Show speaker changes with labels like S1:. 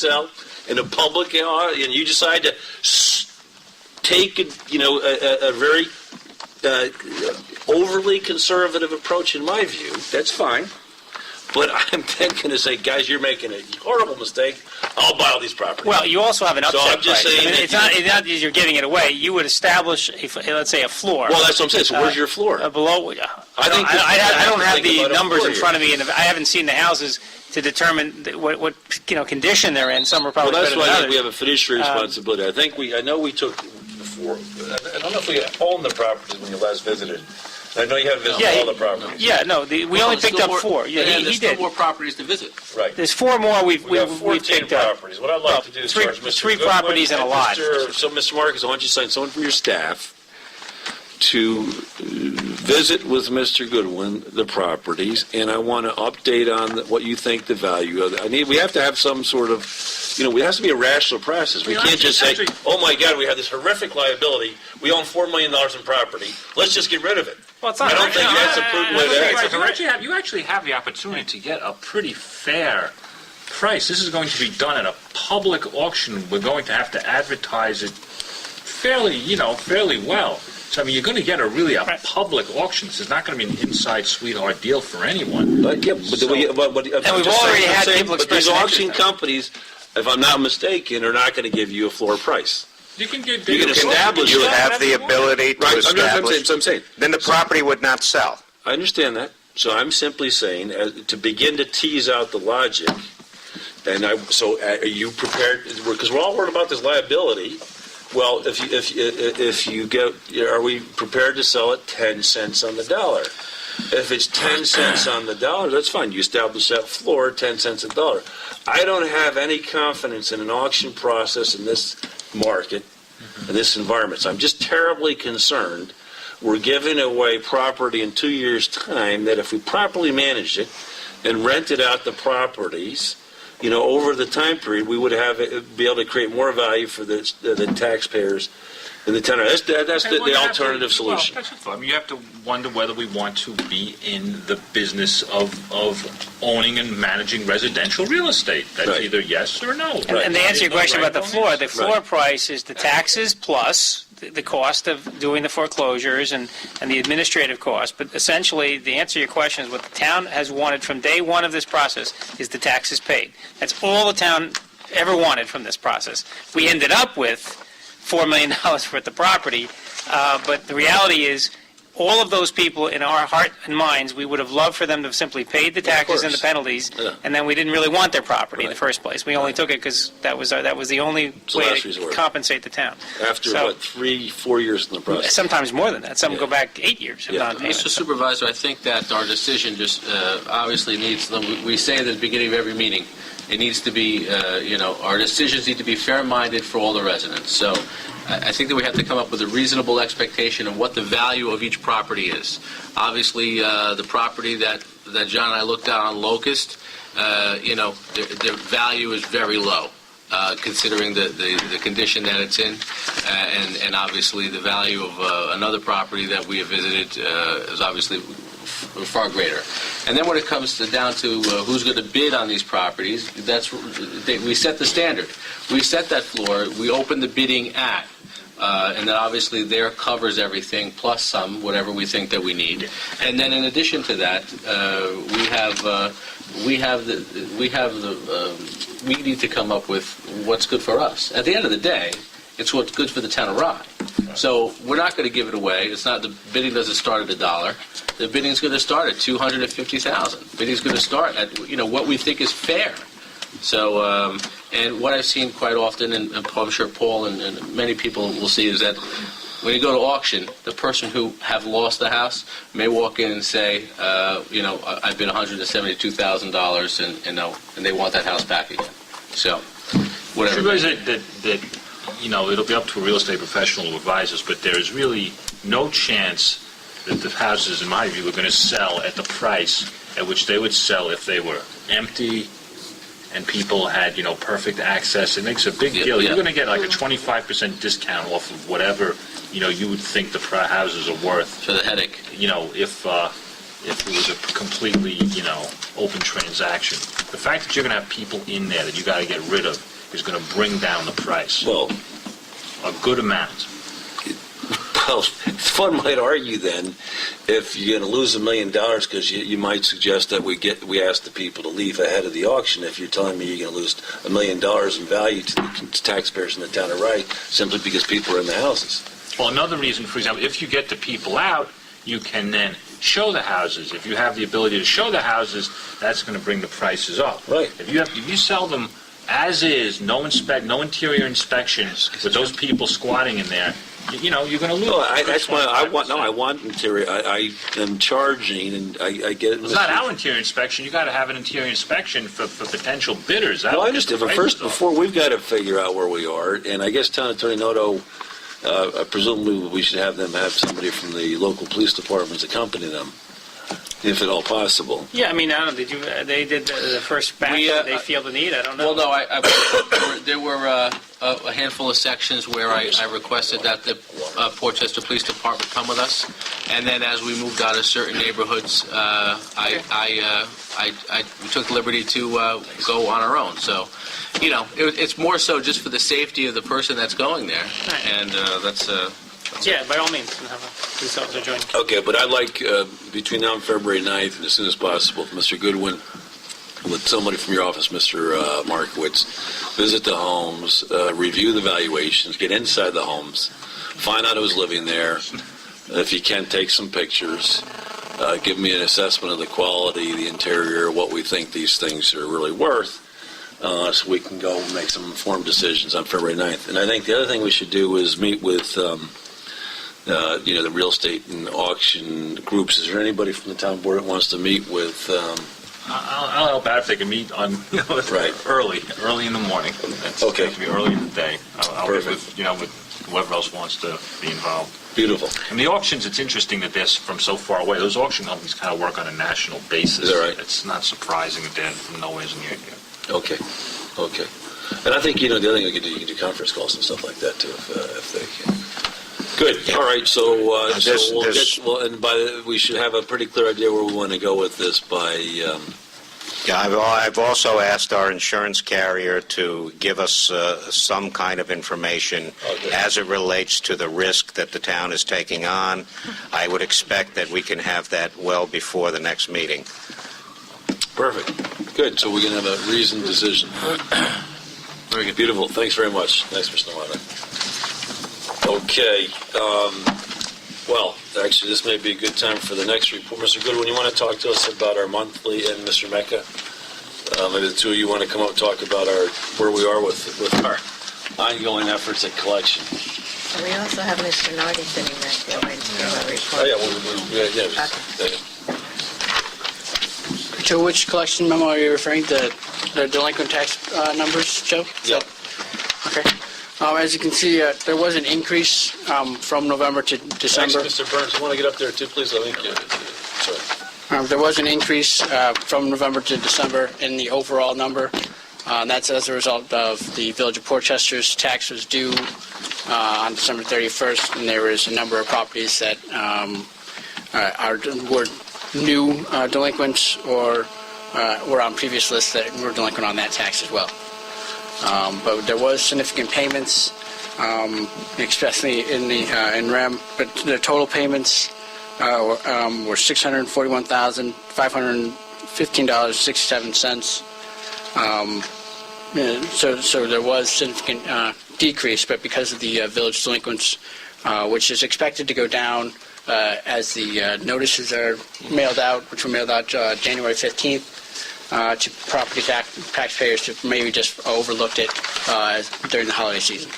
S1: sell in a public, and you decide to take a very overly conservative approach, in my view, that's fine. But I'm then going to say, guys, you're making a horrible mistake. I'll buy all these properties.
S2: Well, you also have an upset
S1: I'm just
S2: price.
S1: saying
S2: It's not that you're giving it away. You would establish, let's say, a floor.
S1: Well, that's what I'm saying. So where's your floor?
S2: Below. I don't have the numbers in front of me, and I haven't seen the houses to determine what condition they're in. Some are probably better than others.
S1: Well, that's why I think we have a fiduciary responsibility. I know we took before. I don't know if we owned the properties when you last visited. I know you haven't visited all the properties.
S2: Yeah, no, we only picked up 4. Yeah, he
S3: there's
S2: did.
S3: still more properties to visit.
S1: Right.
S2: There's 4 more we've
S1: We have 14
S2: picked up.
S1: properties. What I'd like to do is charge Mr.
S2: Three
S1: Goodwin
S2: properties and a lot.
S1: So, Mr. Marcus, I want you to sign someone from your staff to visit with Mr. Goodwin the properties, and I want to update on what you think the value of it. We have to have some sort of, it has to be a rational process. We can't just say, oh my God, we have this horrific liability. We own $4 million in property. Let's just get rid of it.
S2: Well, it's not
S1: I don't think that's a prudent way to act.
S4: You actually have the opportunity to get a pretty fair price. This is going to be done at a public auction. We're going to have to advertise it fairly well. So, you're going to get a public auction. This is not going to be an inside sweetheart deal for anyone.
S1: But we've already
S2: had people express
S1: these auction companies, if I'm not mistaken, are not going to give you a floor price.
S4: You can
S1: establish.
S5: You have the ability to establish.
S1: I'm saying.
S5: Then the property would not sell.
S1: I understand that. So I'm simply saying, to begin to tease out the logic, and are you prepared? Because we're all worried about this liability. Well, if you get, are we prepared to sell it 10 cents on the dollar? If it's 10 cents on the dollar, that's fine. You establish that floor, 10 cents a dollar. I don't have any confidence in an auction process in this market, in this environment. So I'm just terribly concerned we're giving away property in 2 years' time that if we properly managed it and rented out the properties, over the time period, we would be able to create more value for the taxpayers in the tenor. That's the alternative solution.
S4: Well, that's you have to wonder whether we want to be in the business of owning and managing residential real estate. That's either yes or no.
S2: And to answer your question about the floor price is the taxes plus the cost of doing the foreclosures and the administrative cost. But essentially, the answer to your question is what the town has wanted from day one of this process is the taxes paid. That's all the town ever wanted from this process. We ended up with $4 million worth of property, but the reality is all of those people in our heart and minds, we would have loved for them to have simply paid the taxes and the penalties, and then we didn't really want their property in the first place. We only took it because that was the only way to compensate the town.
S1: After, 3-4 years in the process?
S2: Sometimes more than that. Some go back 8 years of non-payment.
S3: Mr. Supervisor, I think that our decision just obviously needs, we say at the beginning of every meeting, it needs to be, our decisions need to be fair-minded for all the residents. So I think that we have to come up with a reasonable expectation of what the value of each property is. Obviously, the property that John and I looked at on Locust, their value is very low, considering the condition that it's in, and obviously the value of another property that we have visited is obviously far greater. And then when it comes down to who's going to bid on these properties, we set the standard. We set that floor. We open the bidding at. And then obviously there covers everything plus some, whatever we think that we need. And then in addition to that, we need to come up with what's good for us. At the end of the day, it's what's good for the town of Rye. So we're not going to give it away. It's not, the bidding doesn't start at $1. The bidding's going to start at $250,000. Bidding's going to start at what we think is fair. So, and what I've seen quite often, and I'm sure Paul and many people will see, is that when you go to auction, the person who have lost the house may walk in and say, I've bid $172,000, and they want that house back again. So, whatever.
S4: You realize that it'll be up to a real estate professional to advise us, but there is really no chance that the houses, in my view, are going to sell at the price at which they would sell if they were empty and people had, perfect access. It makes a big deal. You're going to get like a 25% discount off of whatever, you would think the houses are worth.
S3: For the headache.
S4: If it was a completely, open transaction. The fact that you're going to have people in there that you got to get rid of is going to bring down the price
S1: Well,
S4: a good amount.
S1: one might argue then, if you're going to lose $1 million, because you might suggest that we ask the people to leave ahead of the auction. If you're telling me you're going to lose $1 million in value to the taxpayers in the town of Wright, simply because people are in the houses.
S4: Well, another reason, for example, if you get the people out, you can then show the houses. If you have the ability to show the houses, that's going to bring the prices up.
S1: Right.
S4: If you sell them as is, no interior inspection, with those people squatting in there, you're going to lose.
S1: No, that's why I want interior. I am charging, and I get it.
S4: It's not our interior inspection. You got to have an interior inspection for potential bidders.
S1: Well, I understand. But first, before we've got to figure out where we are, and I guess Town Attorney Noto, presumably we should have somebody from the local police departments accompany them, if at all possible.
S2: Yeah, I mean, I don't know, they did the first batch, they feel the need, I don't know.
S3: Well, no, there were a handful of sections where I requested that the Portchester Police Department come with us, and then as we moved out of certain neighborhoods, we took the liberty to go on our own. So, it's more so just for the safety of the person that's going there,
S2: Right.
S3: and that's...
S2: Yeah, by all means, have a police officer join.
S1: Okay, but I'd like, between now and February 9th, and as soon as possible, Mr. Goodwin, with somebody from your office, Mr. Markowitz, visit the homes, review the valuations, get inside the homes, find out who's living there. If you can, take some pictures. Give me an assessment of the quality, the interior, what we think these things are really worth, so we can go make some informed decisions on February 9th. And I think the other thing we should do is meet with the real estate and auction groups. Is there anybody from the town board that wants to meet with?
S4: I'll help out if they can meet on
S1: Right.
S4: early in the morning.
S1: Okay.
S4: It can be early in the day. I'll be
S1: Perfect.
S4: with whoever else wants to be involved.
S1: Beautiful.
S4: And the auctions, it's interesting that they're from so far away. Those auction companies kind of work on a national basis.
S1: Is that right?
S4: It's not surprising that they're from nowhere near here.
S1: Okay. And I think, the other thing we can do, you can do conference calls and stuff like that, too, if they can. Good. All right. So, we should have a pretty clear idea where we want to go with this by.
S5: Yeah, I've also asked our insurance carrier to give us some kind of information as it relates to the risk that the town is taking on. I would expect that we can have that well before the next meeting.
S1: Perfect. Good. So we're going to have a reasoned decision. Very good. Beautiful. Thanks very much. Thanks, Mr. Nowotnik. Okay. Well, actually, this may be a good time for the next report. Mr. Goodwin, you want to talk to us about our monthly, and Mr. Mecca? Maybe the two of you want to come up and talk about where we are with our ongoing efforts at collection.
S6: We also have Mr. Nardi sitting back there waiting for a report.
S1: Oh, yeah.
S7: To which collection memo are you referring to? The delinquent tax numbers, Joe?
S1: Yep.
S7: Okay. As you can see, there was an increase from November to December.
S1: Actually, Mr. Burns, you want to get up there too, please? I think sorry.
S7: There was an increase from November to December in the overall number. That's as a result of the Village of Portchester's tax was due on December 31st, and there was a number of properties that were new delinquents or were on previous lists that were delinquent on that tax as well. But there was significant payments, especially in REM. But the total payments were $641,515.67. So there was significant decrease, but because of the village delinquents, which is expected to go down as the notices are mailed out, which were mailed out January 15th. To property taxpayers who maybe just overlooked it during the holiday season.